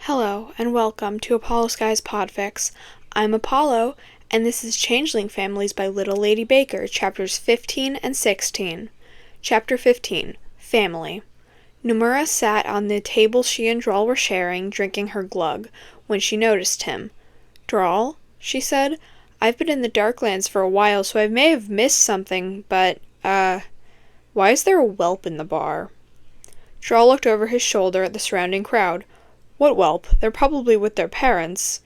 Hello, and welcome to Apollo Sky's podfics. I'm Apollo, and this is Changling Families by LittleLadyBaker, chapters 15 and 16. Chapter 15, Family. Nomura sat on the table she and Draal were sharing, drinking her glug, when she noticed him. "Draal," she said, "I've been in the Darklands for a while, so I may have missed something, but, why is there a whelp in the bar?" Draal looked over his shoulder at the surrounding crowd. "What whelp? They're probably with their parents."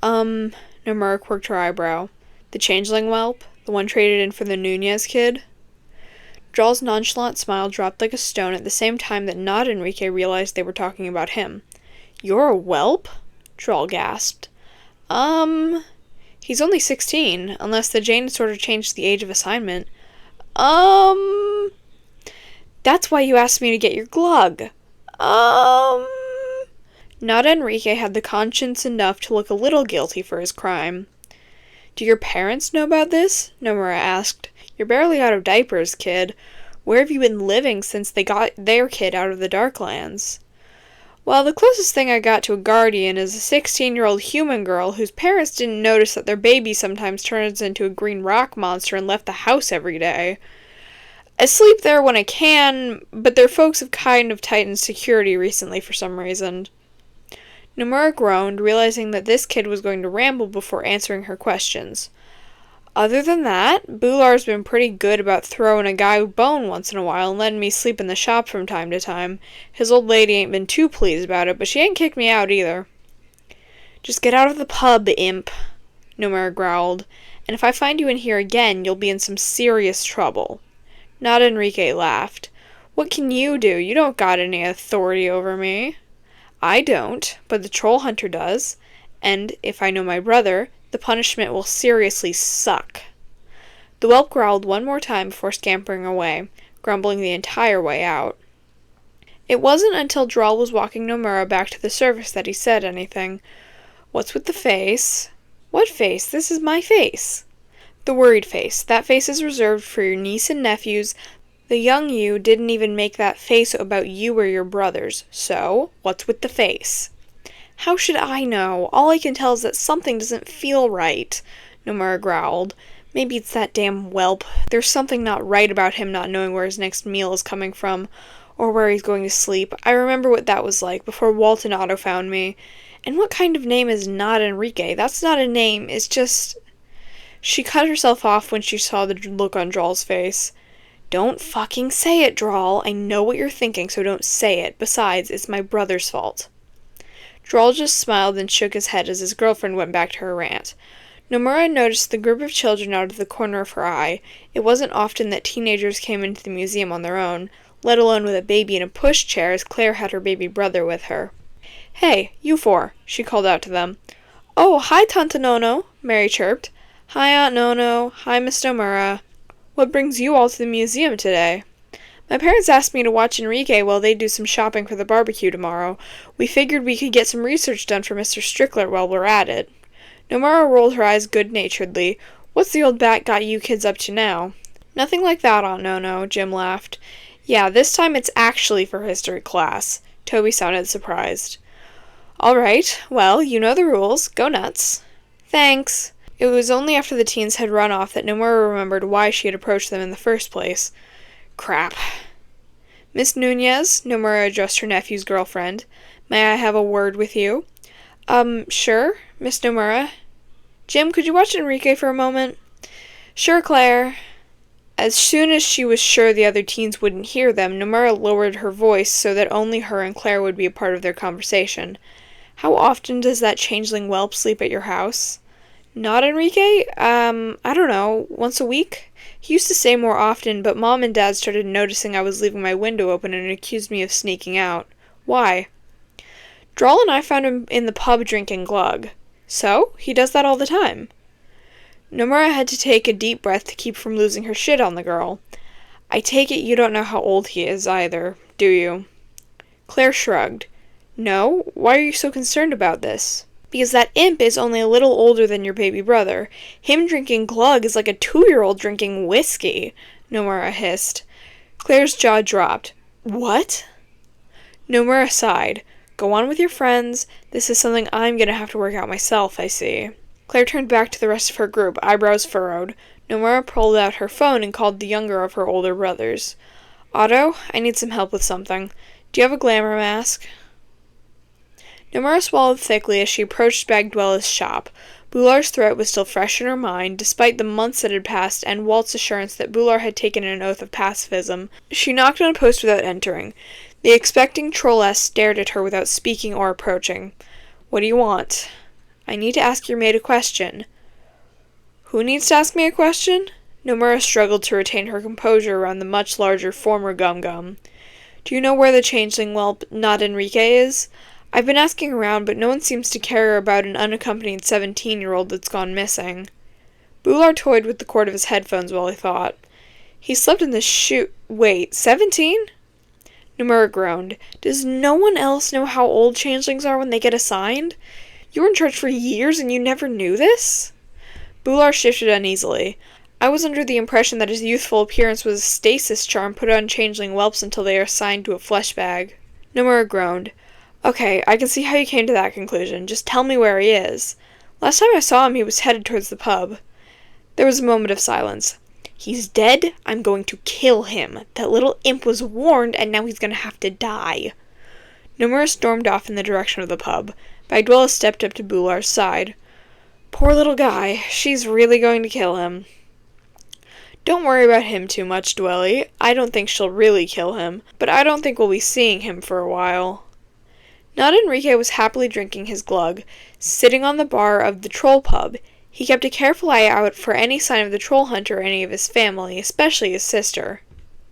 Nomura quirked her eyebrow. "The changeling whelp? The one traded in for the Nunez kid?" Draal's nonchalant smile dropped like a stone at the same time that not Enrique realized they were talking about him. "You're a whelp?" Draal gasped. He's only 16, unless the Jane sort of changed the age of assignment. That's why you asked me to get your glug. Not Enrique had the conscience enough to look a little guilty for his crime. "Do your parents know about this?" Nomura asked. "You're barely out of diapers, kid. Where have you been living since they got their kid out of the Darklands?" "Well, the closest thing I got to a guardian is a 16-year-old human girl whose parents didn't notice that their baby sometimes turns into a green rock monster and left the house every day. I sleep there when I can, but their folks have kind of tightened security recently for some reason." Nomura groaned, realizing that this kid was going to ramble before answering her questions. "Other than that, Bular's been pretty good about throwing a guy a bone once in a while and letting me sleep in the shop from time to time. His old lady ain't been too pleased about it, but she ain't kicked me out either." "Just get out of the pub, imp," Nomura growled, "and if I find you in here again, you'll be in some serious trouble." Not Enrique laughed. "What can you do? You don't got any authority over me." "I don't, but the trollhunter does, and, if I know my brother, the punishment will seriously suck." The whelp growled one more time before scampering away, grumbling the entire way out. It wasn't until Draal was walking Nomura back to the surface that he said anything. "What's with the face?" "What face? This is my face." "The worried face. That face is reserved for your niece and nephews. The young you didn't even make that face about you or your brothers. So, what's with the face?" "How should I know? All I can tell is that something doesn't feel right," Nomura growled. "Maybe it's that damn whelp. There's something not right about him not knowing where his next meal is coming from, or where he's going to sleep. I remember what that was like before Walt and Otto found me. And what kind of name is not Enrique? That's not a name, it's just..." She cut herself off when she saw the look on Draal's face. "Don't fucking say it, Draal. I know what you're thinking, so don't say it. Besides, it's my brother's fault." Draal just smiled and shook his head as his girlfriend went back to her rant. Nomura noticed the group of children out of the corner of her eye. It wasn't often that teenagers came into the museum on their own, let alone with a baby in a pushchair as Claire had her baby brother with her. "Hey, you four," she called out to them. "Oh, hi, Tante Nono," Mary chirped. "Hi, Aunt Nono. Hi, Miss Nomura. What brings you all to the museum today?" "My parents asked me to watch Enrique while they do some shopping for the barbecue tomorrow. We figured we could get some research done for Mr. Strickler while we're at it." Nomura rolled her eyes good-naturedly. "What's the old bat got you kids up to now?" "Nothing like that, Aunt Nono," Jim laughed. "Yeah, this time it's actually for history class." Toby sounded surprised. "All right, well, you know the rules. Go nuts." "Thanks." It was only after the teens had run off that Nomura remembered why she had approached them in the first place. Crap. "Miss Nunez," Nomura addressed her nephew's girlfriend. "May I have a word with you?" Sure, Miss Nomura." "Jim, could you watch Enrique for a moment?" "Sure, Claire." As soon as she was sure the other teens wouldn't hear them, Nomura lowered her voice so that only her and Claire would be a part of their conversation. "How often does that changeling whelp sleep at your house?" "Not Enrique? I don't know, once a week? He used to stay more often, but Mom and Dad started noticing I was leaving my window open and accused me of sneaking out." "Why?" "Draal and I found him in the pub drinking glug." "So? He does that all the time?" Nomura had to take a deep breath to keep from losing her shit on the girl. "I take it you don't know how old he is, either, do you?" Claire shrugged. "No? Why are you so concerned about this?" "Because that imp is only a little older than your baby brother. Him drinking glug is like a 2-year-old drinking whiskey," Nomura hissed. Claire's jaw dropped. "What?" Nomura sighed. Go on with your friends. This is something I'm gonna have to work out myself, I see. Claire turned back to the rest of her group, eyebrows furrowed. Nomura pulled out her phone and called the younger of her older brothers. Otto, I need some help with something. Do you have a glamour mask? Nomura swallowed thickly as she approached Bagdwella's shop. Bular's threat was still fresh in her mind, despite the months that had passed and Walt's assurance that Bular had taken an oath of pacifism. She knocked on a post without entering. The expecting trolless stared at her without speaking or approaching. What do you want? I need to ask your maid a question. Who needs to ask me a question? Nomura struggled to retain her composure around the much larger former Gum-Gum. Do you know where the changeling whelp Not Enrique is? I've been asking around, but no one seems to care about an unaccompanied 17-year-old that's gone missing. Bular toyed with the cord of his headphones while he thought. He slept in the shoe— Wait, 17? Nomura groaned. Does no one else know how old changelings are when they get assigned? You were in charge for years and you never knew this? Bular shifted uneasily. I was under the impression that his youthful appearance was a stasis charm put on changeling whelps until they are assigned to a flesh bag. Nomura groaned. Okay, I can see how you came to that conclusion. Just tell me where he is. Last time I saw him, he was headed towards the pub. There was a moment of silence. He's dead. I'm going to kill him. That little imp was warned, and now he's going to have to die. Nomura stormed off in the direction of the pub. Bagdwella stepped up to Bular's side. Poor little guy. She's really going to kill him. Don't worry about him too much, Dwelly. I don't think she'll really kill him, but I don't think we'll be seeing him for a while. Not Enrique was happily drinking his glug, sitting on the bar of the troll pub. He kept a careful eye out for any sign of the troll hunter or any of his family, especially his sister.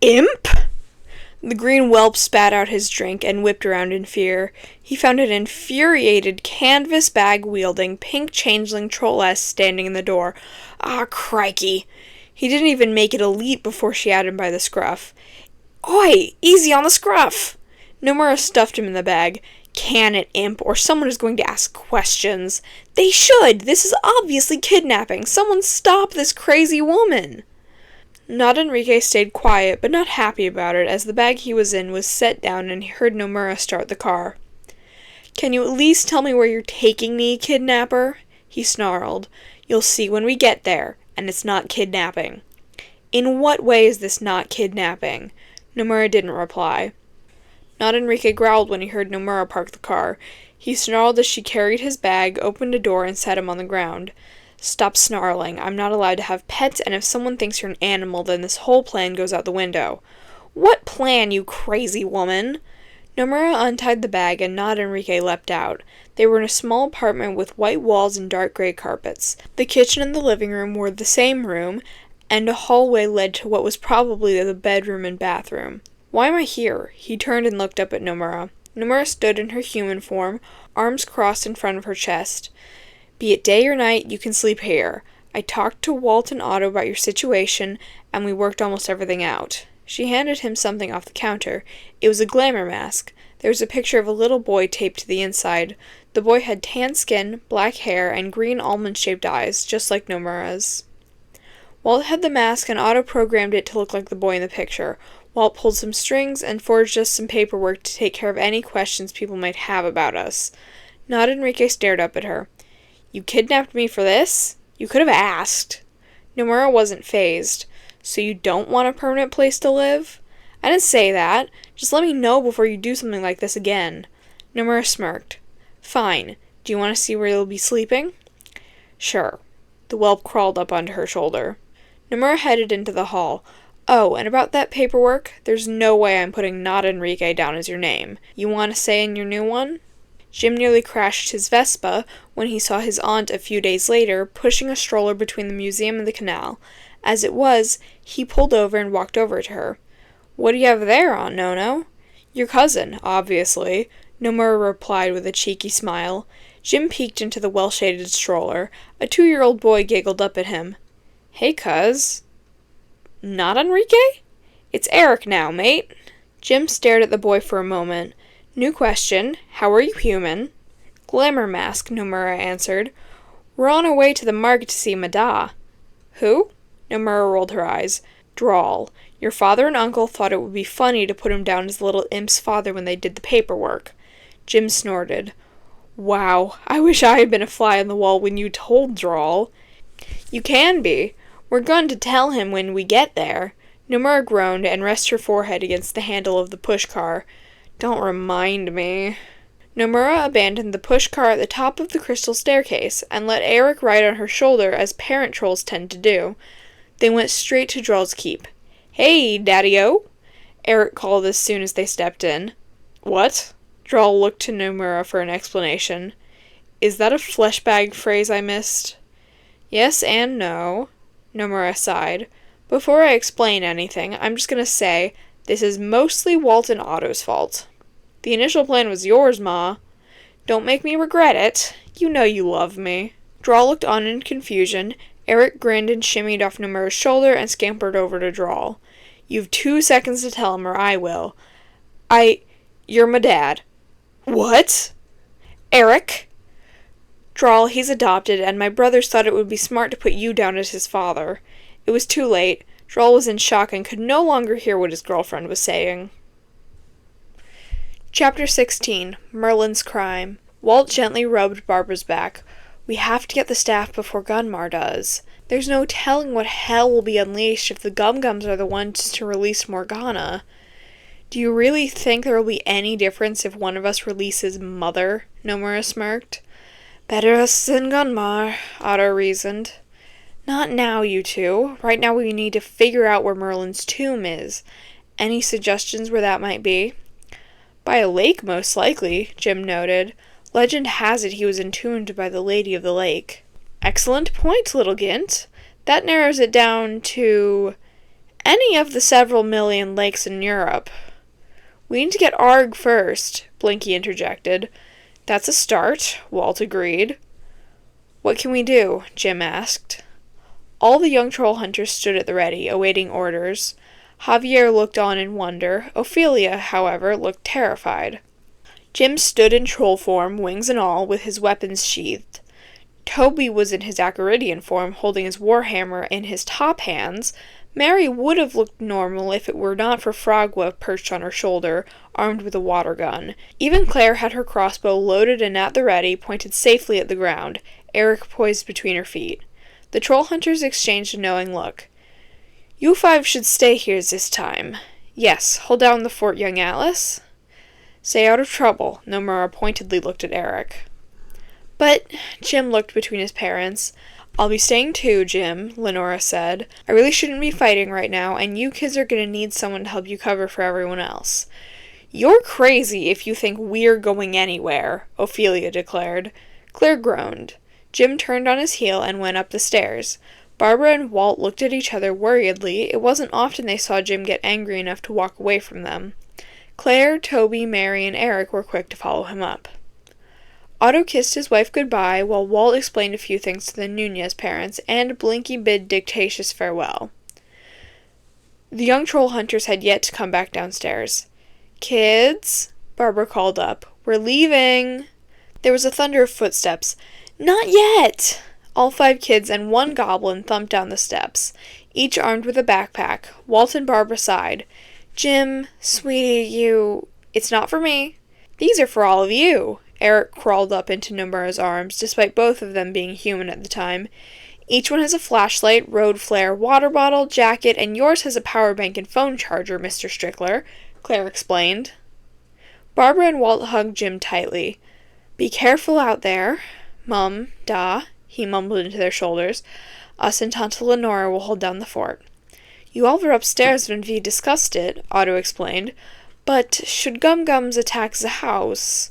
Imp? The green whelp spat out his drink and whipped around in fear. He found an infuriated, canvas bag-wielding, pink changeling trolless standing in the door. Ah, crikey! He didn't even make it a leap before she had him by the scruff. Oi! Easy on the scruff! Nomura stuffed him in the bag. Can it, imp, or someone is going to ask questions. They should! This is obviously kidnapping. Someone stop this crazy woman! Not Enrique stayed quiet, but not happy about it, as the bag he was in was set down and he heard Nomura start the car. Can you at least tell me where you're taking me, kidnapper? He snarled. You'll see when we get there, and it's not kidnapping. In what way is this not kidnapping? Nomura didn't reply. Not Enrique growled when he heard Nomura park the car. He snarled as she carried his bag, opened a door, and set him on the ground. Stop snarling. I'm not allowed to have pets, and if someone thinks you're an animal, then this whole plan goes out the window. What plan, you crazy woman? Nomura untied the bag, and Not Enrique leapt out. They were in a small apartment with white walls and dark gray carpets. The kitchen and the living room were the same room, and a hallway led to what was probably the bedroom and bathroom. Why am I here? He turned and looked up at Nomura. Nomura stood in her human form, arms crossed in front of her chest. Be it day or night, you can sleep here. I talked to Walt and Otto about your situation, and we worked almost everything out. She handed him something off the counter. It was a glamour mask. There was a picture of a little boy taped to the inside. The boy had tan skin, black hair, and green almond-shaped eyes, just like Nomura's. Walt had the mask, and Otto programmed it to look like the boy in the picture. Walt pulled some strings and forged us some paperwork to take care of any questions people might have about us. Not Enrique stared up at her. You kidnapped me for this? You could have asked. Nomura wasn't fazed. So you don't want a permanent place to live? I didn't say that. Just let me know before you do something like this again. Nomura smirked. Fine. Do you want to see where you'll be sleeping? Sure. The whelp crawled up onto her shoulder. Nomura headed into the hall. Oh, and about that paperwork, there's no way I'm putting Not Enrique down as your name. You want to say in your new one? Jim nearly crashed his Vespa when he saw his aunt a few days later pushing a stroller between the museum and the canal. As it was, he pulled over and walked over to her. What do you have there, Aunt Nono? Your cousin, obviously, Nomura replied with a cheeky smile. Jim peeked into the well-shaded stroller. A 2-year-old boy giggled up at him. Hey, cuz. Not Enrique? It's Eric now, mate. Jim stared at the boy for a moment. New question. How are you human? Glamour mask, Nomura answered. We're on our way to the market to see Mada. Who? Nomura rolled her eyes. Draal. Your father and uncle thought it would be funny to put him down as the little imp's father when they did the paperwork. Jim snorted. Wow, I wish I had been a fly on the wall when you told Draal. You can be. We're going to tell him when we get there. Nomura groaned and rested her forehead against the handle of the pushcar. Don't remind me. Nomura abandoned the pushcar at the top of the crystal staircase and let Aaarrrgghh ride on her shoulder as parent trolls tend to do. They went straight to Draal's keep. Hey, Daddy-o! Aaarrrgghh called as soon as they stepped in. What? Draal looked to Nomura for an explanation. Is that a flesh bag phrase I missed? Yes and no, Nomura sighed. Before I explain anything, I'm just going to say, this is mostly Walt and Otto's fault. The initial plan was yours, Ma. Don't make me regret it. You know you love me. Draal looked on in confusion. Aaarrrgghh grinned and shimmied off Nomura's shoulder and scampered over to Draal. You've 2 seconds to tell him or I will. You're my dad. What? Aaarrrgghh? Draal, he's adopted, and my brothers thought it would be smart to put you down as his father. It was too late. Draal was in shock and could no longer hear what his girlfriend was saying. Chapter 16. Merlin's Crime. Walt gently rubbed Barbara's back. We have to get the staff before Gunmar does. There's no telling what hell will be unleashed if the Gum-Gums are the ones to release Morgana. Do you really think there will be any difference if one of us releases Mother? Nomura smirked. Better us than Gunmar, Otto reasoned. Not now, you two. Right now we need to figure out where Merlin's tomb is. Any suggestions where that might be? By a lake, most likely, Jim noted. Legend has it he was entombed by the Lady of the Lake. Excellent point, little Gint. That narrows it down to any of the several million lakes in Europe. We need to get Aaarrrgghh first, Blinky interjected. That's a start, Walt agreed. What can we do? Jim asked. All the young troll hunters stood at the ready, awaiting orders. Javier looked on in wonder. Ophelia, however, looked terrified. Jim stood in troll form, wings and all, with his weapons sheathed. Toby was in his Aaarrrgghdian form, holding his warhammer in his top hands. Mary would have looked normal if it were not for Fragua perched on her shoulder, armed with a water gun. Even Claire had her crossbow loaded and at the ready, pointed safely at the ground, Aaarrrgghh poised between her feet. The troll hunters exchanged a knowing look. You 5 should stay here this time. Yes, hold down the fort, young Atlas. Stay out of trouble, Nomura pointedly looked at Aaarrrgghh. But, Jim looked between his parents. I'll be staying too, Jim, Lenora said. I really shouldn't be fighting right now, and you kids are going to need someone to help you cover for everyone else. You're crazy if you think we're going anywhere, Ophelia declared. Claire groaned. Jim turned on his heel and went up the stairs. Barbara and Walt looked at each other worriedly. It wasn't often they saw Jim get angry enough to walk away from them. Claire, Toby, Mary, and Aaarrrgghh were quick to follow him up. Otto kissed his wife goodbye, while Walt explained a few things to the Nunez parents, and Blinky bid dictatious farewell. The young troll hunters had yet to come back downstairs. Kids, Barbara called up. We're leaving. There was a thunder of footsteps. Not yet! All 5 kids and 1 goblin thumped down the steps, each armed with a backpack. Walt and Barbara sighed. Jim, sweetie, It's not for me. These are for all of you. Aaarrrgghh crawled up into Nomura's arms, despite both of them being human at the time. Each one has a flashlight, road flare, water bottle, jacket, and yours has a power bank and phone charger, Mr. Strickler, Claire explained. Barbara and Walt hugged Jim tightly. Be careful out there. Mum, Da, he mumbled into their shoulders. Us and Tante Lenora will hold down the fort. You all were upstairs when we discussed it, Otto explained. But should Gum-Gums attack the house?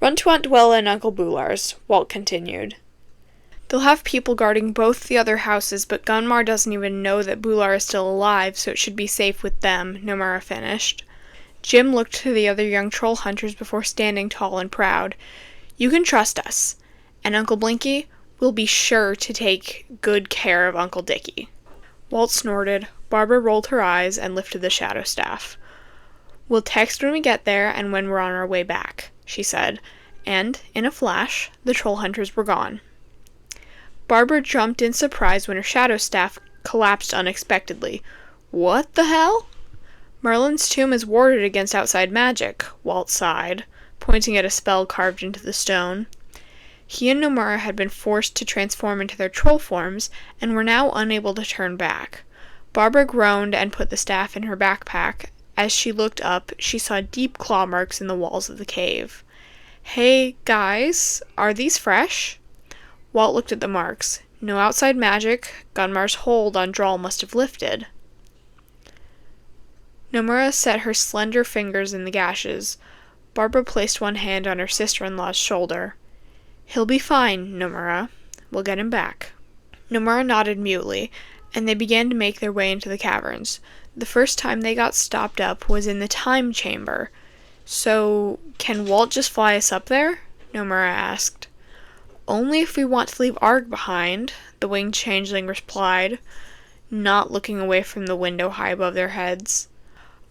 Run to Aunt Dwella and Uncle Bular's, Walt continued. They'll have people guarding both the other houses, but Gunmar doesn't even know that Bular is still alive, so it should be safe with them, Nomura finished. Jim looked to the other young troll hunters before standing tall and proud. You can trust us. And Uncle Blinky, we'll be sure to take good care of Uncle Dickie. Walt snorted. Barbara rolled her eyes and lifted the shadow staff. We'll text when we get there and when we're on our way back, she said, and, in a flash, the troll hunters were gone. Barbara jumped in surprise when her shadow staff collapsed unexpectedly. What the hell? Merlin's tomb is warded against outside magic, Walt sighed. pointing at a spell carved into the stone. He and Nomura had been forced to transform into their troll forms and were now unable to turn back. Barbara groaned and put the staff in her backpack. As she looked up, she saw deep claw marks in the walls of the cave. "Hey, guys, are these fresh?" Walt looked at the marks. No outside magic. Gunmar's hold on Draal must have lifted. Nomura set her slender fingers in the gashes. Barbara placed one hand on her sister-in-law's shoulder. "He'll be fine, Nomura. We'll get him back." Nomura nodded mutely, and they began to make their way into the caverns. The first time they got stopped up was in the time chamber. "So, can Walt just fly us up there?" Nomura asked. "Only if we want to leave Aaarrrgghh behind," the winged changeling replied, not looking away from the window high above their heads.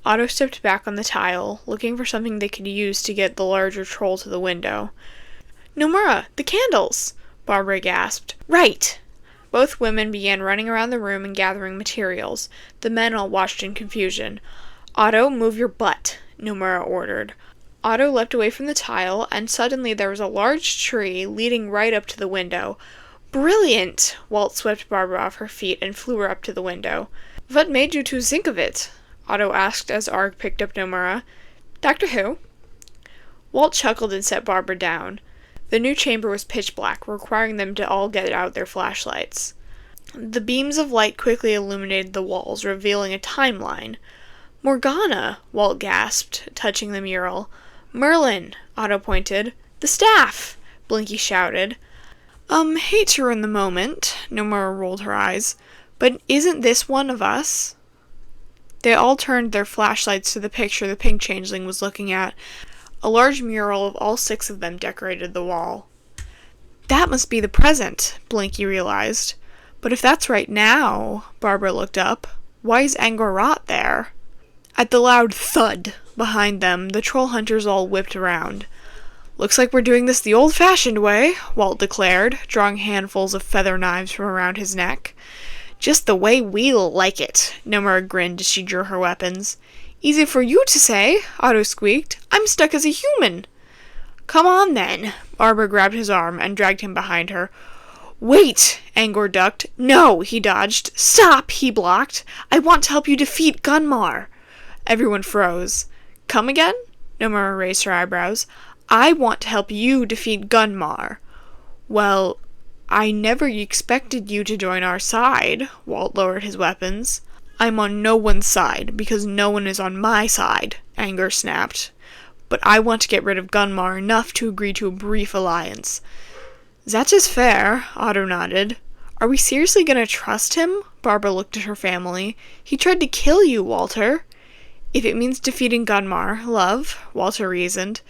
Otto stepped back on the tile, looking for something they could use to get the larger troll to the window. "Nomura, the candles!" Barbara gasped. "Right!" Both women began running around the room and gathering materials. The men all watched in confusion. "Otto, move your butt," Nomura ordered. Otto leapt away from the tile, and suddenly there was a large tree leading right up to the window. "Brilliant!" Walt swept Barbara off her feet and flew her up to the window. "What made you two think of it?" Otto asked as Aaarrrgghh picked up Nomura. "Doctor Who?" Walt chuckled and set Barbara down. The new chamber was pitch black, requiring them to all get out their flashlights. The beams of light quickly illuminated the walls, revealing a timeline. "Morgana!" Walt gasped, touching the mural. "Merlin!" Otto pointed. "The staff!" Blinky shouted. Hate to ruin the moment," Nomura rolled her eyes, "but isn't this one of us?" They all turned their flashlights to the picture the pink changeling was looking at. A large mural of all 6 of them decorated the wall. "That must be the present," Blinky realized. "But if that's right now," Barbara looked up, "why is Aaarrrgghh there?" At the loud thud behind them, the trollhunters all whipped around. "Looks like we're doing this the old-fashioned way," Walt declared, drawing handfuls of feather knives from around his neck. "Just the way we'll like it," Nomura grinned as she drew her weapons. "Easy for you to say," Otto squeaked. "I'm stuck as a human." "Come on, then." Barbara grabbed his arm and dragged him behind her. "Wait!" Aaarrrgghh ducked. "No!" he dodged. "Stop!" he blocked. "I want to help you defeat Gunmar." Everyone froze. "Come again?" Nomura raised her eyebrows. "I want to help you defeat Gunmar." "Well, I never expected you to join our side." Walt lowered his weapons. "I'm on no one's side, because no one is on my side," Aaarrrgghh snapped. "But I want to get rid of Gunmar enough to agree to a brief alliance." "That is fair," Otto nodded. "Are we seriously gonna trust him?" Barbara looked at her family. "He tried to kill you, Walter." "If it means defeating Gunmar, love," Walter reasoned.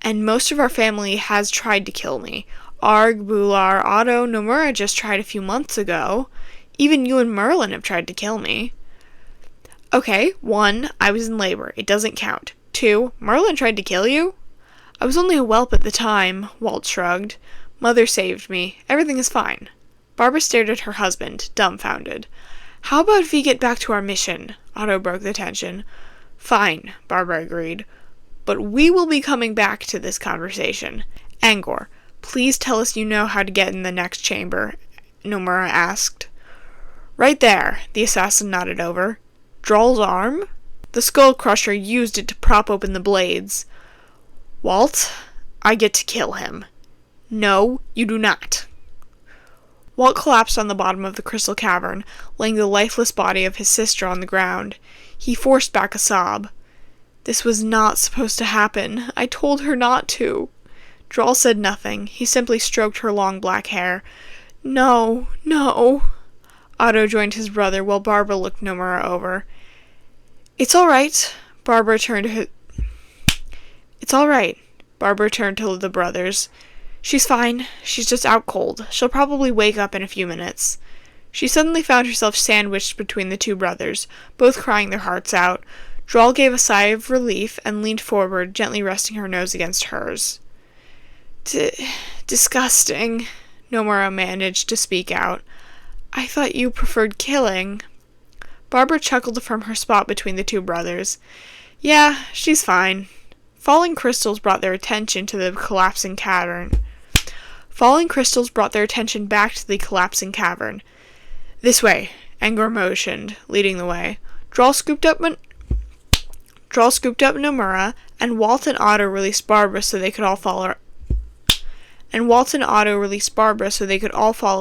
"And most of our family has tried to kill me. Aaarrrgghh, Bular, Otto, Nomura just tried a few months ago. Even you and Merlin have tried to kill me." "Okay, 1, I was in labor. It doesn't count. 2, Merlin tried to kill you?" "I was only a whelp at the time," Walt shrugged. "Mother saved me. Everything is fine." Barbara stared at her husband, dumbfounded. "How about if we get back to our mission?" Otto broke the tension. "Fine," Barbara agreed. "But we will be coming back to this conversation. Aaarrrgghh, please tell us you know how to get in the next chamber," Nomura asked. "Right there," the assassin nodded over. "Draal's arm? The skull crusher used it to prop open the blades." "Walt, I get to kill him." "No, you do not." Walt collapsed on the bottom of the crystal cavern, laying the lifeless body of his sister on the ground. He forced back a sob. "This was not supposed to happen. I told her not to." Draal said nothing. He simply stroked her long black hair. "No, no." Otto joined his brother while Barbara looked Nomura over. "It's all right." Barbara turned to the brothers. "She's fine. She's just out cold. She'll probably wake up in a few minutes." She suddenly found herself sandwiched between the 2 brothers, both crying their hearts out. Draal gave a sigh of relief and leaned forward, gently resting her nose against hers. Disgusting," Nomura managed to speak out. "I thought you preferred killing." Barbara chuckled from her spot between the 2 brothers. "Yeah, she's fine. Falling crystals brought their attention to the collapsing cavern. Falling crystals brought their attention back to the collapsing cavern. This way, Aaarrrgghh motioned, leading the way. Draal scooped up Nomura, and Walt and Otto released Barbara so they could all follow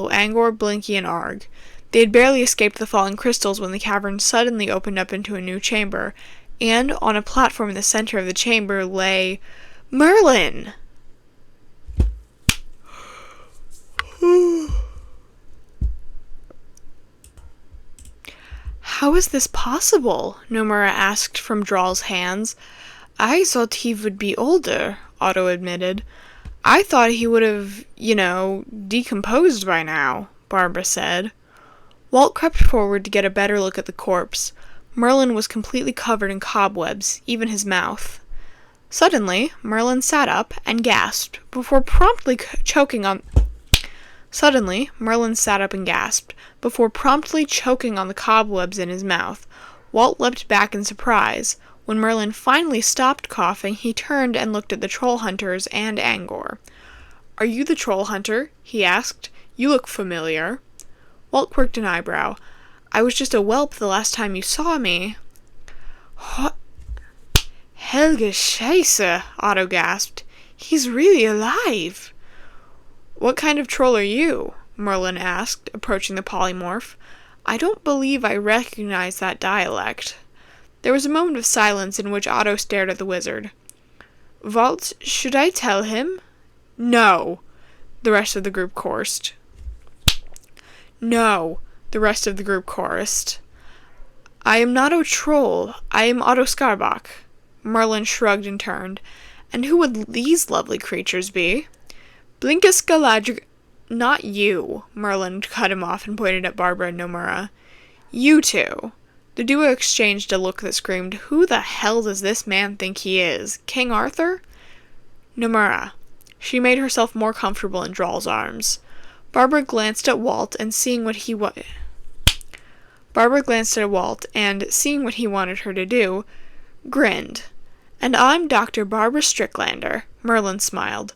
Aaarrrgghh, Blinky, and Aaarrrgghh. They had barely escaped the falling crystals when the cavern suddenly opened up into a new chamber, and on a platform in the center of the chamber lay Merlin! How is this possible? Nomura asked from Draal's hands. I thought he would be older, Otto admitted. I thought he would have, decomposed by now, Barbara said. Walt crept forward to get a better look at the corpse. Merlin was completely covered in cobwebs, even his mouth. Suddenly, Merlin sat up and gasped, before promptly choking on the cobwebs in his mouth. Walt leapt back in surprise. When Merlin finally stopped coughing, he turned and looked at the trollhunters and Aaarrrgghh. Are you the trollhunter? He asked. You look familiar. Walt quirked an eyebrow. I was just a whelp the last time you saw me. Helge Scheisse, Otto gasped. He's really alive. What kind of troll are you? Merlin asked, approaching the polymorph. I don't believe I recognize that dialect. There was a moment of silence in which Otto stared at the wizard. Walt, should I tell him? No, the rest of the group chorused. I am not a troll. I am Otto Skarbach. Merlin shrugged and turned. And who would these lovely creatures be? LittleLadyBaker. Not you, Merlin cut him off and pointed at Barbara and Nomura. You two. The duo exchanged a look that screamed, Who the hell does this man think he is? King Arthur? Nomura. She made herself more comfortable in Draal's arms. Barbara glanced at Walt and seeing what he wanted her to do, grinned. And I'm Dr. Barbara Strickler, Merlin smiled.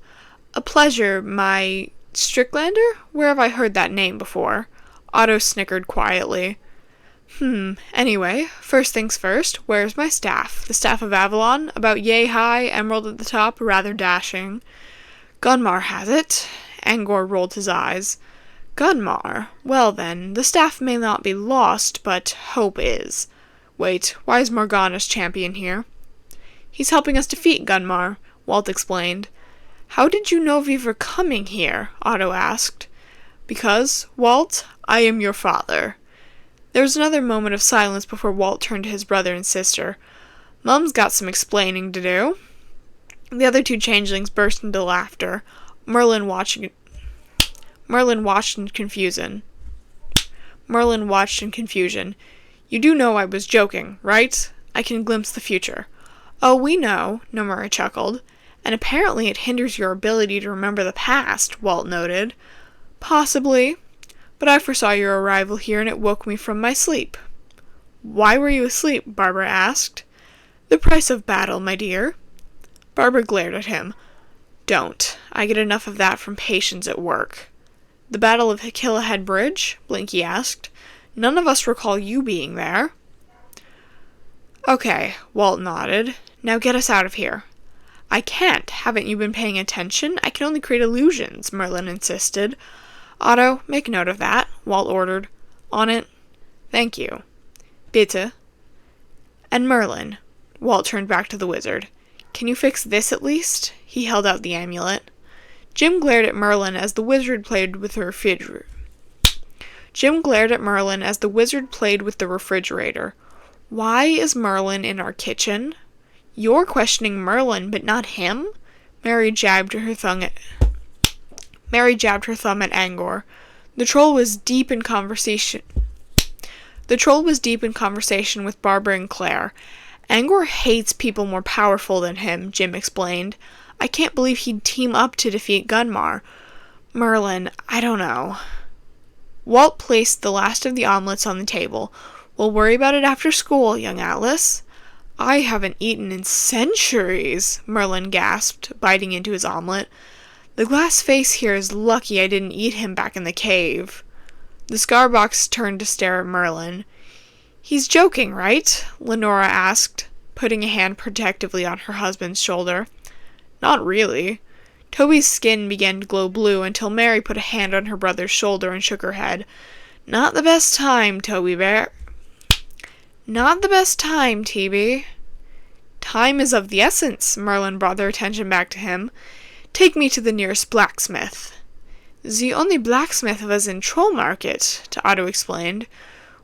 A pleasure, my... Strickler? Where have I heard that name before? Otto snickered quietly. Anyway, first things first, where's my staff? The staff of Avalon, about yay high, emerald at the top, rather dashing. Gunmar has it. Aaarrrgghh rolled his eyes. Gunmar? Well then, the staff may not be lost, but hope is. Wait, why is Morgana's champion here? He's helping us defeat Gunmar, Walt explained. How did you know we were coming here? Otto asked. Because, Walt, I am your father. There was another moment of silence before Walt turned to his brother and sister. Mum's got some explaining to do. The other two changelings burst into laughter. Merlin watched in confusion. You do know I was joking, right? I can glimpse the future. Oh, we know, Nomura chuckled. And apparently it hinders your ability to remember the past, Walt noted. Possibly. But I foresaw your arrival here and it woke me from my sleep. Why were you asleep? Barbara asked. The price of battle, my dear. Barbara glared at him. Don't. I get enough of that from patients at work. The Battle of Hikillahead Bridge? Blinky asked. None of us recall you being there. Okay, Walt nodded. Now get us out of here. I can't. Haven't you been paying attention? I can only create illusions, Merlin insisted. Otto, make note of that, Walt ordered. On it. Thank you. Bitte. And Merlin. Walt turned back to the wizard. Can you fix this at least? He held out the amulet. Jim glared at Merlin as the wizard played with the refrigerator. Why is Merlin in our kitchen? You're questioning Merlin, but not him? Mary jabbed her thumb at Aaarrrgghh. The troll was deep in conversation with Barbara and Claire. Aaarrrgghh hates people more powerful than him, Jim explained. I can't believe he'd team up to defeat Gunmar. Merlin, I don't know. Walt placed the last of the omelets on the table. We'll worry about it after school, young Atlas. I haven't eaten in centuries, Merlin gasped, biting into his omelet. The glass face here is lucky I didn't eat him back in the cave. The Scarbox turned to stare at Merlin. He's joking, right? Lenora asked, putting a hand protectively on her husband's shoulder. Not really. Toby's skin began to glow blue until Mary put a hand on her brother's shoulder and shook her head. Not the best time, Toby Bear. Not the best time, TB. Time is of the essence, Merlin brought their attention back to him. Take me to the nearest blacksmith. The only blacksmith was in Troll Market, Otto explained.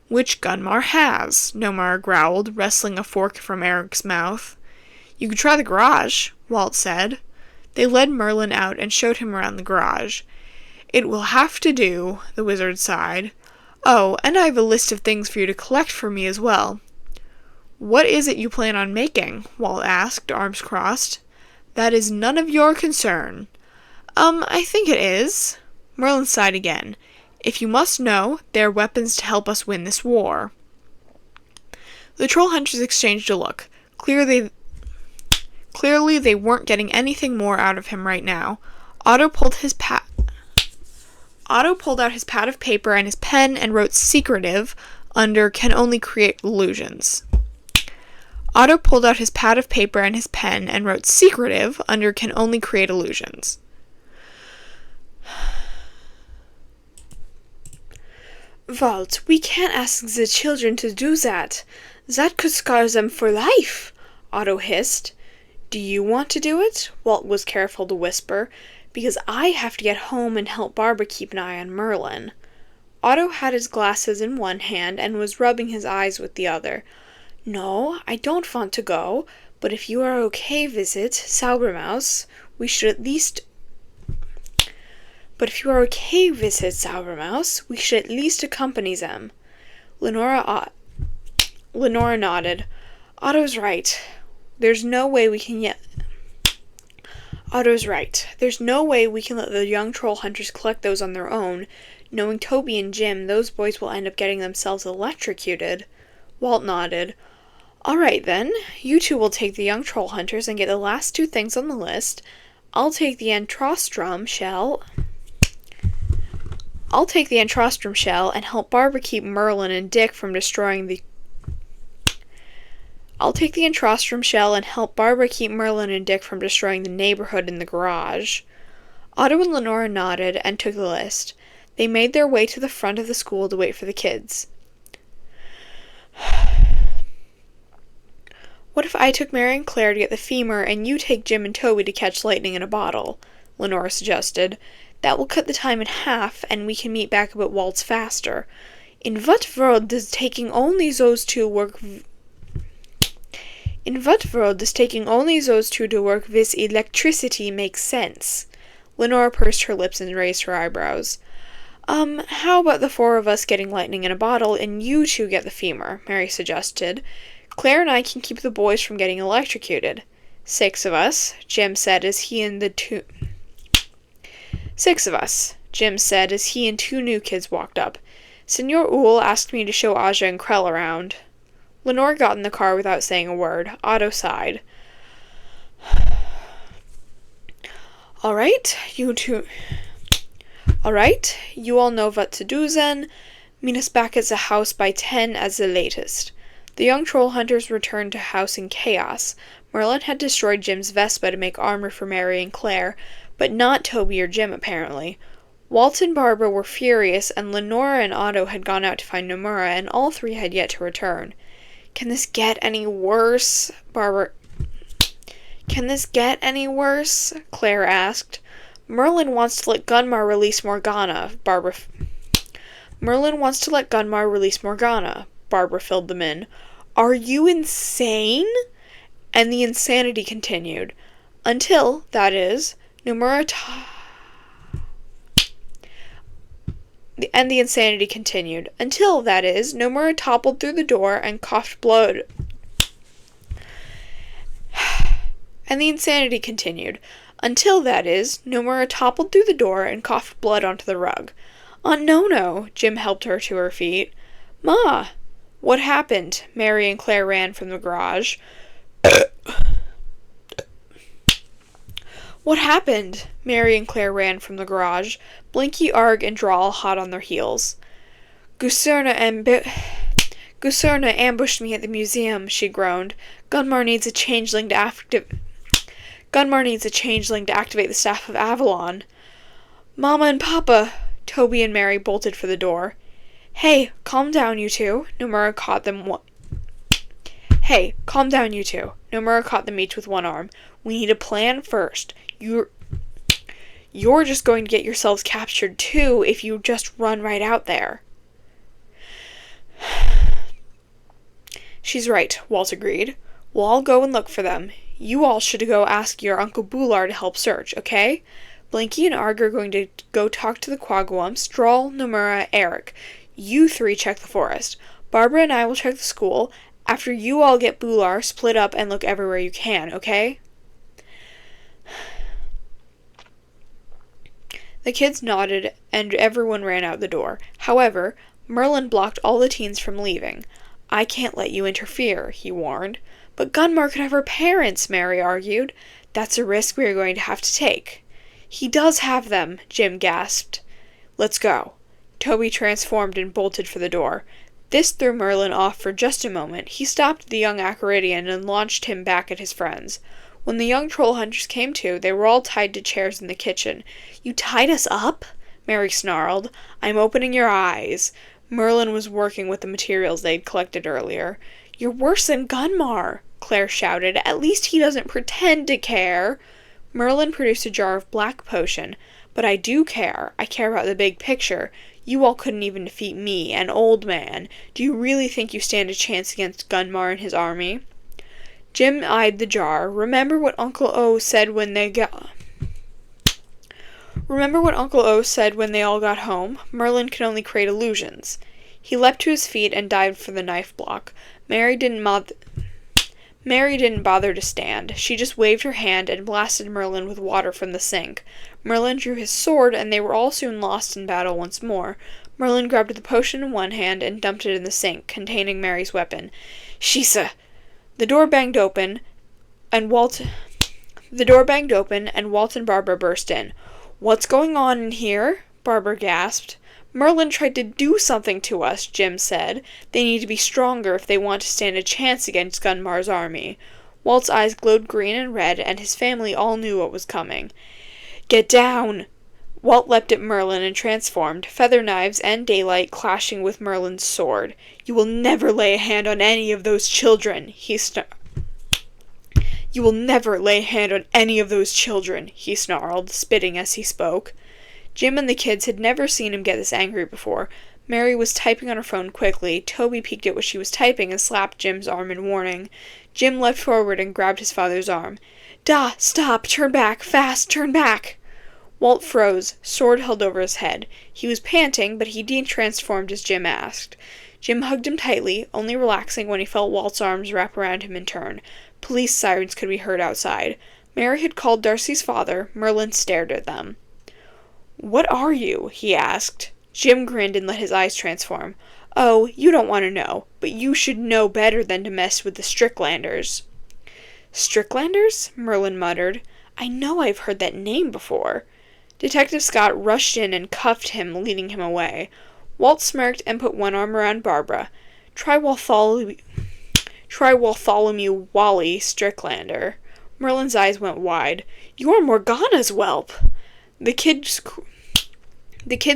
Which Gunmar has, Nomura growled, wresting a fork from Eric's mouth. You could try the garage, Walt said. They led Merlin out and showed him around the garage. It will have to do, the wizard sighed. Oh, and I have a list of things for you to collect for me as well. What is it you plan on making? Walt asked, arms crossed. That is none of your concern. I think it is. Merlin sighed again. If you must know, they are weapons to help us win this war. The troll hunters exchanged a look. Clearly they weren't getting anything more out of him right now. Otto pulled out his pad of paper and his pen and wrote secretive under can only create illusions. Otto pulled out his pad of paper and his pen and wrote secretive under can only create illusions. Walt, we can't ask the children to do that. That could scar them for life, Otto hissed. Do you want to do it? Walt was careful to whisper, because I have to get home and help Barbara keep an eye on Merlin. Otto had his glasses in one hand and was rubbing his eyes with the other. No, I don't want to go, but if you are okay, visit Saubermaus, we should at least accompany them. Lenora nodded. Otto's right. There's no way we can let the young troll hunters collect those on their own. Knowing Toby and Jim, those boys will end up getting themselves electrocuted. Walt nodded. All right, then. You two will take the young troll hunters and get the last two things on the list. I'll take the Antrostrum shell and help Barbara keep Merlin and Dick from destroying the neighborhood in the garage. Otto and Lenora nodded and took the list. They made their way to the front of the school to wait for the kids. What if I took Mary and Claire to get the femur and you take Jim and Toby to catch lightning in a bottle? Lenora suggested. That will cut the time in half, and we can meet back up at Walt's faster. In what world does taking only those two to work with electricity make sense? Lenora pursed her lips and raised her eyebrows. How about the four of us getting lightning in a bottle, and you two get the femur, Mary suggested. Claire and I can keep the boys from getting electrocuted. 6 of us, Jim said as he and 6 of us, Jim said as he and 2 new kids walked up. Senor Uhl asked me to show Aja and Krell around. Lenore got in the car without saying a word. Otto sighed. All right, you all know what to do then. Meet us back at the house by 10 as the latest. The young troll hunters returned to house in chaos. Merlin had destroyed Jim's Vespa to make armor for Mary and Claire, but not Toby or Jim, apparently. Walt and Barbara were furious, and Lenora and Otto had gone out to find Nomura, and all 3 had yet to return. Can this get any worse? Claire asked. Merlin wants to let Gunmar release Morgana, Barbara filled them in. Are you insane? And the insanity continued. Until, that is, Nomura toppled through the door and coughed blood. Onto the rug. Aunt Nono, Jim helped her to her feet. Ma! What happened? Mary and Claire ran from the garage. What happened? Mary and Claire ran from the garage, Blinky, Aaarrrgghh, and Draal hot on their heels. Gusarna ambushed me at the museum, she groaned. Gunmar needs a changeling to activate the staff of Avalon. Mama and Papa! Toby and Mary bolted for the door. Hey, calm down, you two. Nomura caught them each with one arm. We need a plan first. You're just going to get yourselves captured too if you just run right out there. She's right, Walt agreed. We'll all go and look for them. You all should go ask your Uncle Bular to help search, okay? Blinky and Aaarrrgghh are going to go talk to the quagwumps, Draal, Nomura, Aaarrrgghh. You three check the forest. Barbara and I will check the school. After you all get Bular, split up and look everywhere you can, okay? The kids nodded, and everyone ran out the door. However, Merlin blocked all the teens from leaving. I can't let you interfere, he warned. But Gunmar could have her parents, Mary argued. That's a risk we are going to have to take. He does have them, Jim gasped. Let's go. Toby transformed and bolted for the door. This threw Merlin off for just a moment. He stopped the young Aaarrrgghdian and launched him back at his friends. When the young troll hunters came to, they were all tied to chairs in the kitchen. You tied us up? Mary snarled. I'm opening your eyes. Merlin was working with the materials they'd collected earlier. You're worse than Gunmar, Claire shouted. At least he doesn't pretend to care. Merlin produced a jar of black potion. But I do care. I care about the big picture. You all couldn't even defeat me, an old man. Do you really think you stand a chance against Gunmar and his army? Jim eyed the jar. Remember what Uncle O said when they all got home? Merlin can only create illusions. He leapt to his feet and dived for the knife block. Mary didn't bother to stand. She just waved her hand and blasted Merlin with water from the sink. Merlin drew his sword, and they were all soon lost in battle once more. Merlin grabbed the potion in one hand and dumped it in the sink, containing Mary's weapon. Shisa! The door banged open, and Walt and Barbara burst in. What's going on in here? Barbara gasped. Merlin tried to do something to us, Jim said. They need to be stronger if they want to stand a chance against Gunmar's army. Walt's eyes glowed green and red, and his family all knew what was coming. Get down! Walt leapt at Merlin and transformed, feather knives and daylight clashing with Merlin's sword. You will never lay a hand on any of those children, You will never lay a hand on any of those children, he snarled, spitting as he spoke. Jim and the kids had never seen him get this angry before. Mary was typing on her phone quickly. Toby peeked at what she was typing and slapped Jim's arm in warning. Jim leapt forward and grabbed his father's arm. Da! Stop! Turn back! Fast! Turn back! Walt froze, sword held over his head. He was panting, but he de-transformed as Jim asked. Jim hugged him tightly, only relaxing when he felt Walt's arms wrap around him in turn. Police sirens could be heard outside. Mary had called Darcy's father. Merlin stared at them. What are you? He asked. Jim grinned and let his eyes transform. Oh, you don't want to know, but you should know better than to mess with the Stricklanders. Stricklanders? Merlin muttered. I know I've heard that name before. Detective Scott rushed in and cuffed him, leading him away. Walt smirked and put one arm around Barbara. Try Bartholomew Wally Stricklander. Merlin's eyes went wide. You're Morgana's whelp! The kids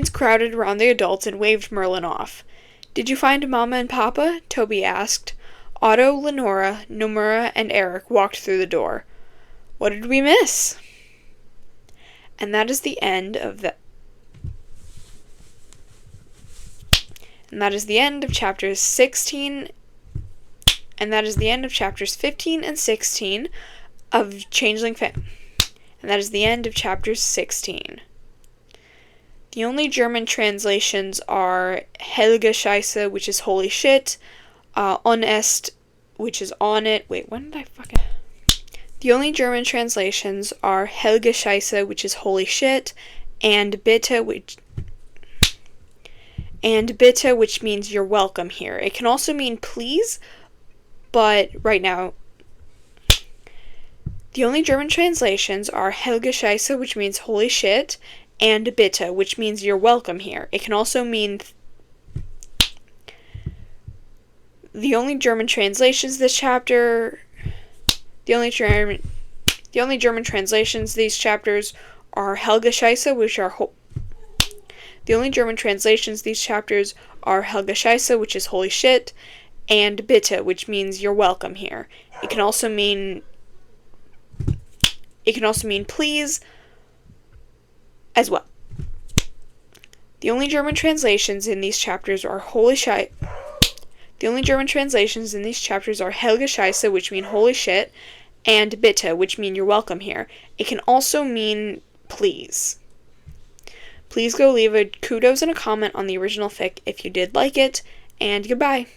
crowded around the adults and waved Merlin off. Did you find Mama and Papa? Toby asked. Otto, Lenora, Nomura, and Aaarrrgghh walked through the door. What did we miss? And that is the end of chapters 16. And that is the end of chapters 15 and 16 of Changeling And that is the end of chapters 16. The only German translations are Helge Scheisse, which is holy shit, Honest, which is on it. Wait, when did I fucking... The only German translations are Helge Scheisse, which is holy shit, and Bitte, which means you're welcome here. It can also mean please, but right now The only German translations are Helge Scheisse, which means holy shit, and Bitte, which means you're welcome here. It can also mean... The only German translations this chapter... The only German translations these chapters are Helge Scheisse, which are... The only German translations these chapters are Helge Scheisse, which is holy shit, and Bitte, which means you're welcome here. It can also mean please as well. The only German translations in these chapters are The only German translations in these chapters are Helge Scheisse, which mean holy shit, and Bitte, which mean you're welcome here. It can also mean please. Please go leave a kudos and a comment on the original fic if you did like it, and goodbye.